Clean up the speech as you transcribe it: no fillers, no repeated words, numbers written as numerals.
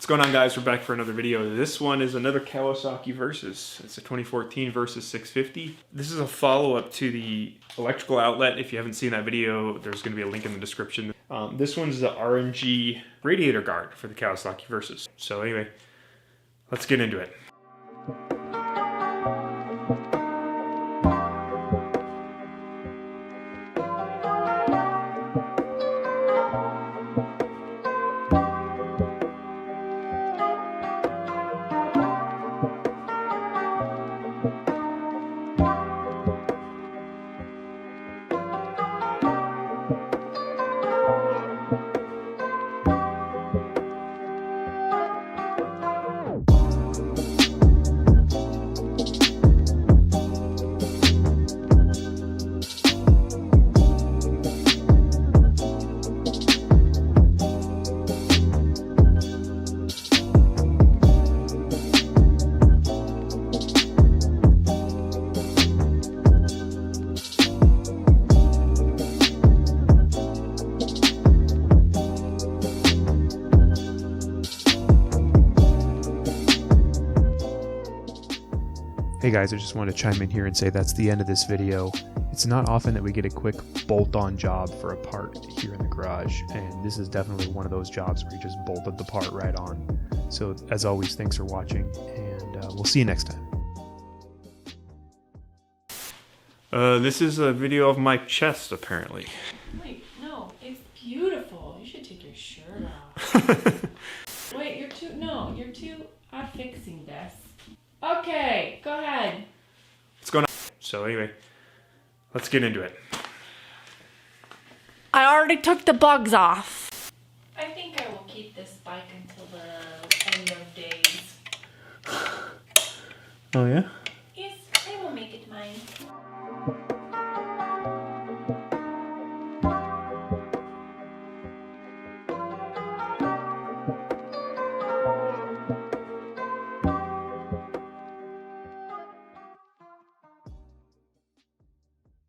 What's going on, guys? We're back for another video. This one is another Kawasaki Versys. It's a 2014 Versys 650. This is a follow-up to the electrical outlet. If you haven't seen that video, there's going to be a link in the description. This one's the R&G Radiator Guard for the Kawasaki Versys. So anyway, let's get into it. Hey guys, I just want to chime in here and say that's the end of this video. It's not often that we get a quick bolt-on job for a part here in the garage, and this is definitely one of those jobs where you just bolted the part right on. So as always, thanks for watching, and we'll see you next time. This is a video of my chest, apparently. Wait, no, it's beautiful. You should take your shirt off. Wait, you're too fixing this. Okay, go ahead. What's going on? So anyway, let's get into it. I already took the bugs off. I think I will keep this bike until the end of days. Oh yeah?